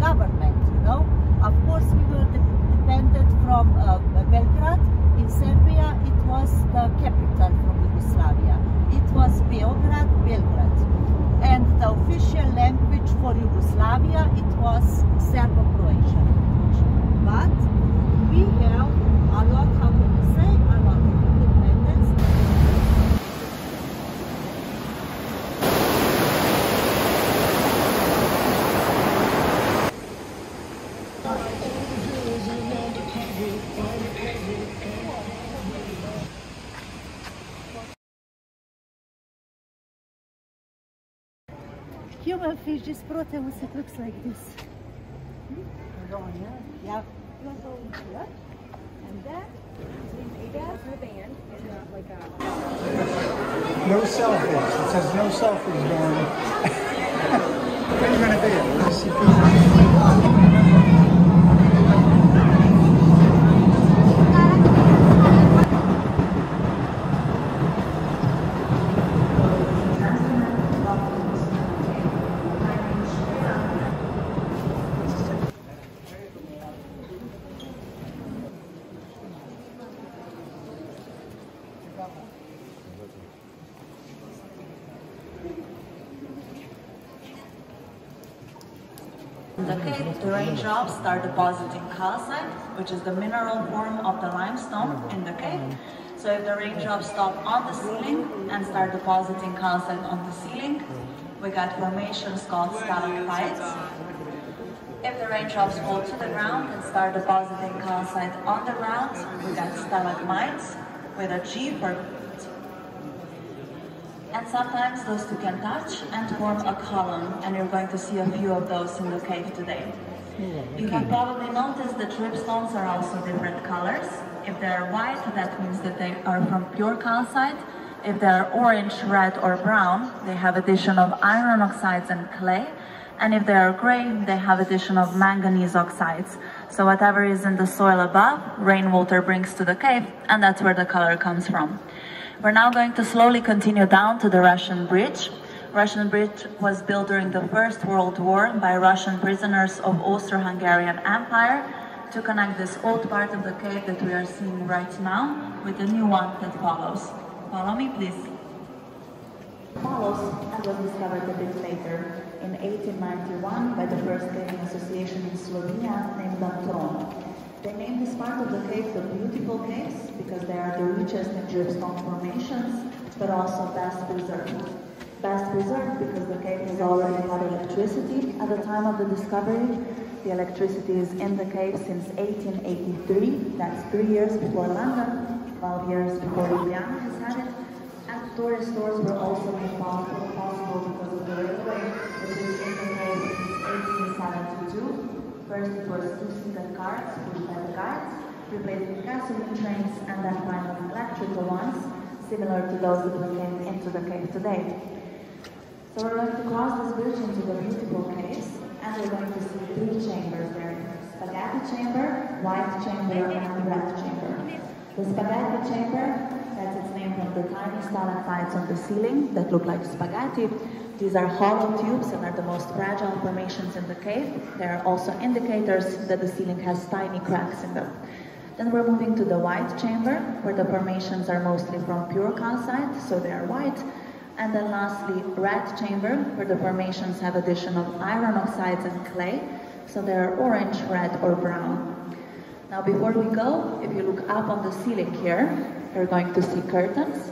government, you know. Of course, we were dependent from Belgrade. In Serbia, it was the capital from Yugoslavia. It was Beograd, Belgrade. And the official language for Yugoslavia, it was Serbo-Croatian language. But we have a lot, how can we say, a lot of independence. Human fish, this Proteus, it looks like this. Yeah. And then, the band, like a... No selfies. It says no selfies going. Where are you going to be? Let's see. In the cave, the raindrops start depositing calcite, which is the mineral form of the limestone in the cave. So if the raindrops stop on the ceiling and start depositing calcite on the ceiling, we got formations called stalactites. If the raindrops fall to the ground and start depositing calcite on the ground, we got stalagmites with a G for good. And sometimes those two can touch and form a column, and you're going to see a few of those in the cave today. You can probably notice the dripstones are also different colors. If they're white, that means that they are from pure calcite. If they're orange, red, or brown, they have addition of iron oxides and clay. And if they are gray, they have addition of manganese oxides. So whatever is in the soil above, rainwater brings to the cave, and that's where the color comes from. We're now going to slowly continue down to the Russian Bridge. Russian Bridge was built during the First World War by Russian prisoners of Austro-Hungarian Empire to connect this old part of the cave that we are seeing right now with the new one that follows. Follow me, please. Follows and was discovered a bit later in 1891 by the first caving association in Slovenia named Tron. They named this part of the cave the Beautiful Caves because they are the richest in dripstone formations, but also best preserved. Best preserved because the cave has already had electricity at the time of the discovery. The electricity is in the cave since 1883, that's 3 years before London, 12 years before Ljubljana has had it. And tourist tours were also made possible because of the railway, which is in the cave since 1872. First it was two-seated carts pushed by the guides, replacing gasoline trains, and then finally electrical ones, similar to those that we came into the cave today. So we're going to cross this bridge into the Beautiful Caves, and we're going to see 3 chambers there. Spaghetti chamber, white chamber, and red chamber. The spaghetti chamber, that's its name from the tiny stalactites on the ceiling that look like spaghetti. These are hollow tubes and are the most fragile formations in the cave. There are also indicators that the ceiling has tiny cracks in them. Then we're moving to the white chamber, where the formations are mostly from pure calcite, so they are white. And then lastly, red chamber, where the formations have addition of iron oxides and clay, so they are orange, red, or brown. Now before we go, if you look up on the ceiling here, you're going to see curtains.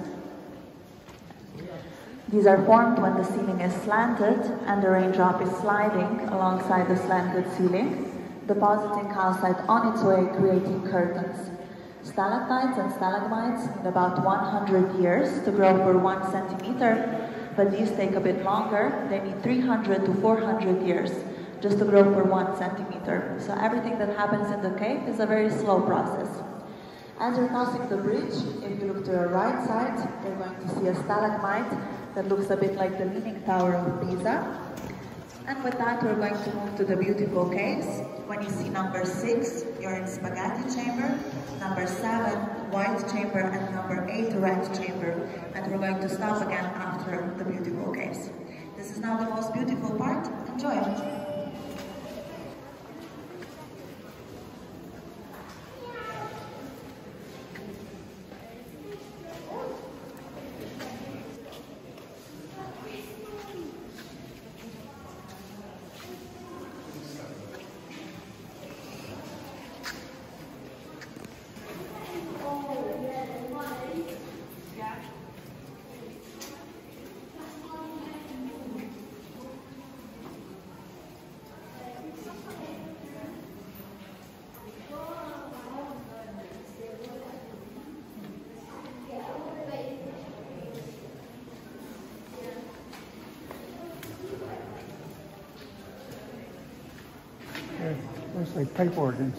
These are formed when the ceiling is slanted and the raindrop is sliding alongside the slanted ceiling, depositing calcite on its way, creating curtains. Stalactites and stalagmites need about 100 years to grow for 1 centimeter, but these take a bit longer. They need 300 to 400 years just to grow for 1 centimeter. So everything that happens in the cave is a very slow process. As you're crossing the bridge, if you look to your right side, you're going to see a stalagmite that looks a bit like the Leaning Tower of Pisa. And with that, we're going to move to the Beautiful Caves. When you see number 6, you're in Spaghetti Chamber, number 7, White Chamber, and number 8, Red Chamber. And we're going to stop again after the Beautiful Caves. This is now the most beautiful part. Enjoy it! Looks like pipe organs.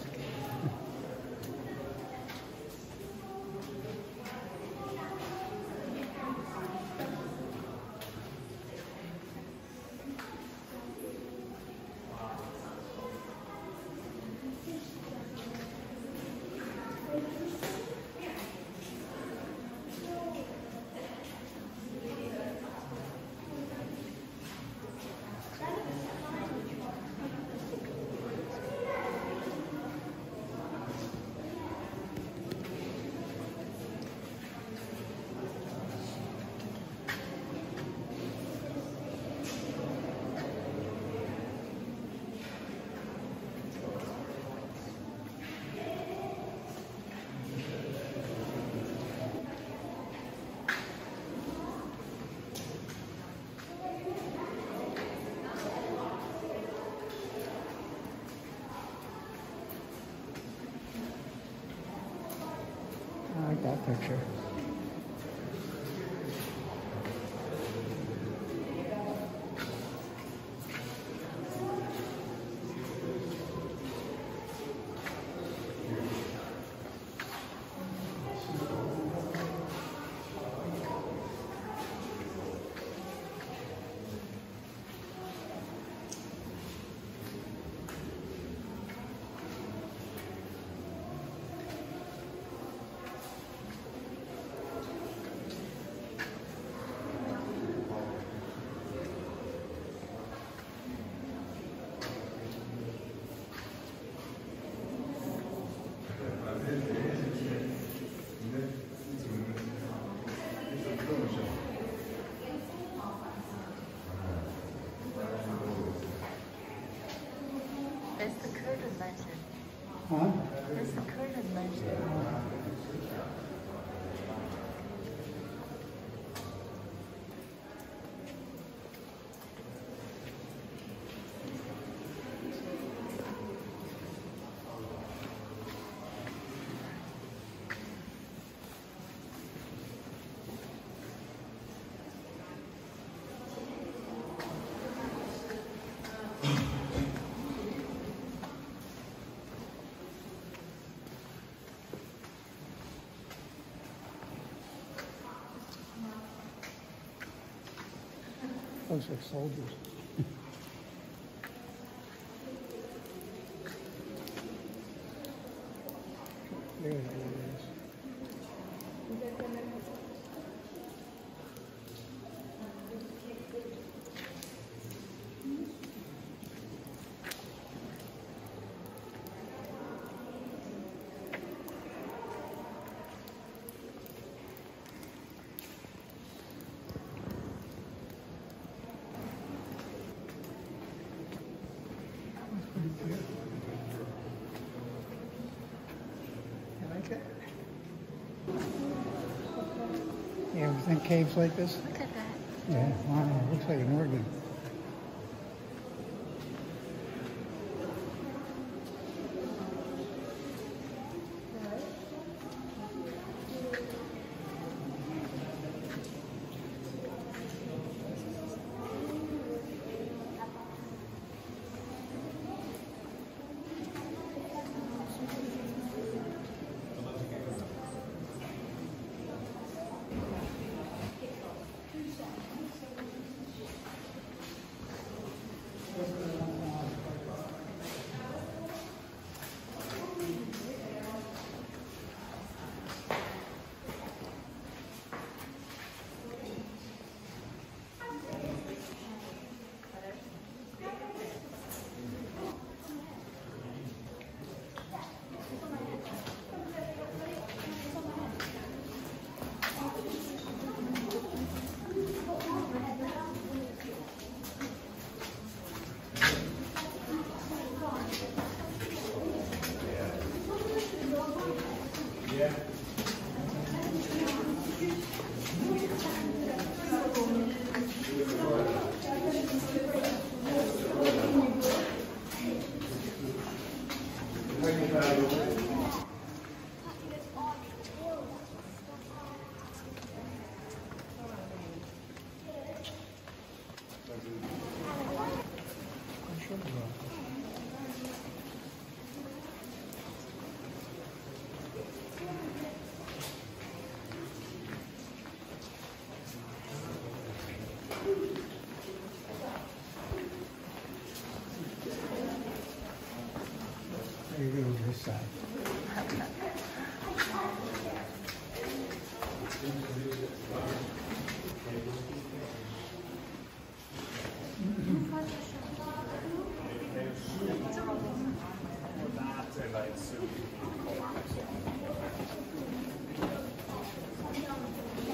I like that picture. It's the curtain lantern. Huh? It's the curtain lantern. Looks like soldiers. There it is. You like it? You ever think caves like this? Look at that. Yeah, wow, it looks like an organ.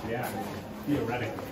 Yeah, theoretically.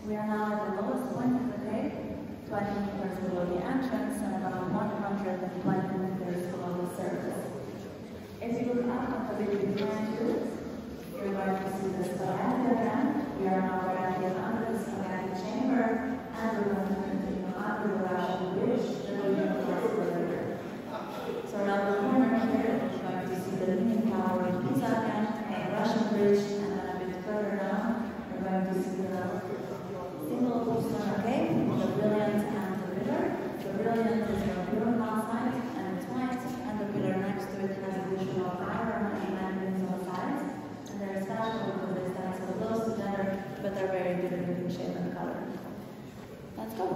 We are now at the lowest point of the cave, 20 meters below the entrance and about 120 meters below the surface. If you look up at the big behind you, you're going to see the stalactite again. We are now directly under the stalactite chamber, and we're going to continue under the Russian bridge that we can cross further. So around the corner here, you're going to see the leaning tower in Pisa again, a Russian bridge, and then a bit further down, you're going to see the single Postojna Cave, the brilliant and the pillar. The brilliant is your pure calcite and it's white, and the pillar next to it has additional iron and manganese on sides. And they're special because they stand so close together, but they're very different in shape and color. Let's go.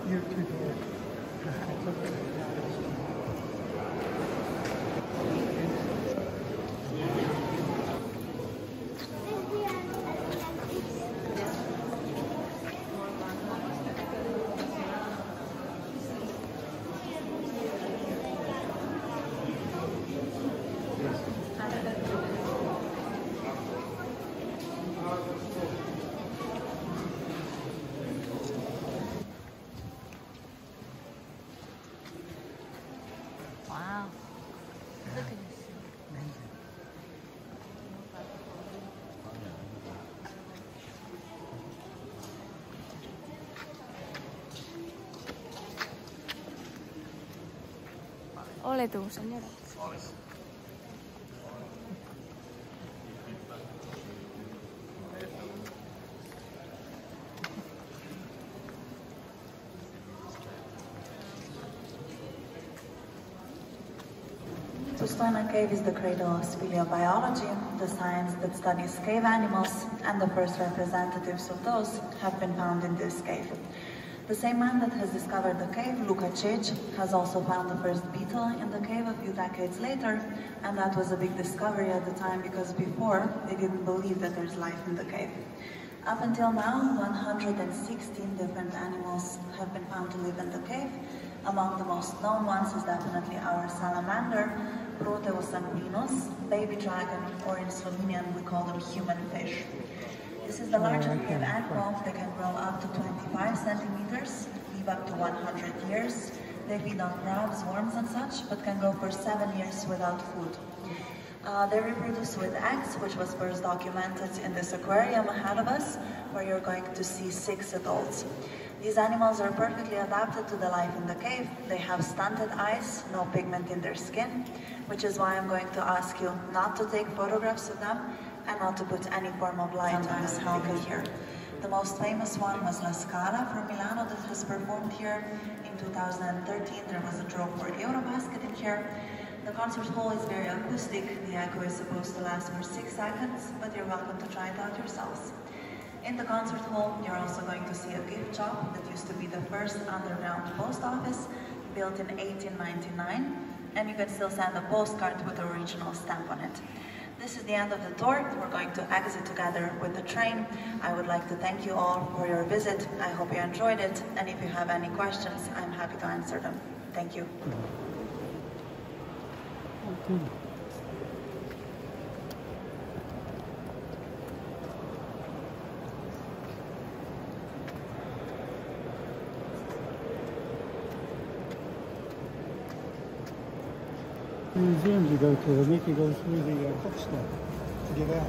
You're too dark. Wow. Look at this. Amazing. Ole tú, señora. Postojna Cave is the cradle of speleobiology, the science that studies cave animals, and the first representatives of those have been found in this cave. The same man that has discovered the cave, Luka Cech, has also found the first beetle in the cave a few decades later, and that was a big discovery at the time because before they didn't believe that there's life in the cave. Up until now, 116 different animals have been found to live in the cave. Among the most known ones is definitely our salamander, Proteus sanguinus, baby dragon, or in Slovenian we call them human fish. This is the largest cave animal. They can grow up to 25 centimeters, live up to 100 years. They feed on crabs, worms and such, but can go for 7 years without food. They reproduce with eggs, which was first documented in this aquarium ahead of us, where you're going to see 6 adults. These animals are perfectly adapted to the life in the cave. They have stunted eyes, no pigment in their skin, which is why I'm going to ask you not to take photographs of them and not to put any form of light on this helmet here. The most famous one was La Scala from Milano that has performed here. In 2013 there was a draw for Eurobasket in here. The concert hall is very acoustic. The echo is supposed to last for 6 seconds, but you're welcome to try it out yourselves. In the concert hall, you're also going to see a gift shop that used to be the first underground post office, built in 1899, and you can still send a postcard with the original stamp on it. This is the end of the tour. We're going to exit together with the train. I would like to thank you all for your visit. I hope you enjoyed it, and if you have any questions, I'm happy to answer them. Thank you. Museums you go to, they make you go through the hot stuff to get out.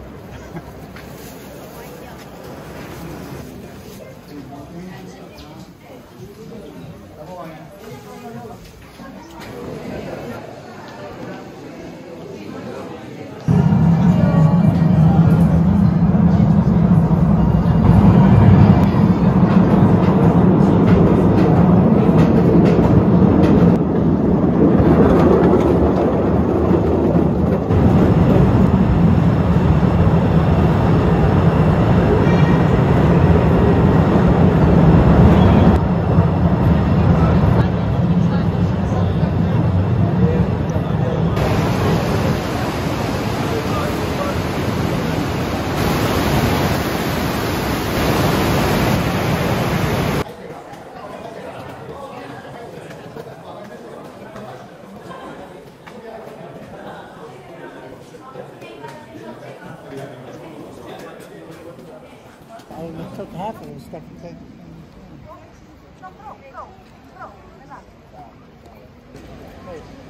I took half of the stuff and take. Wait.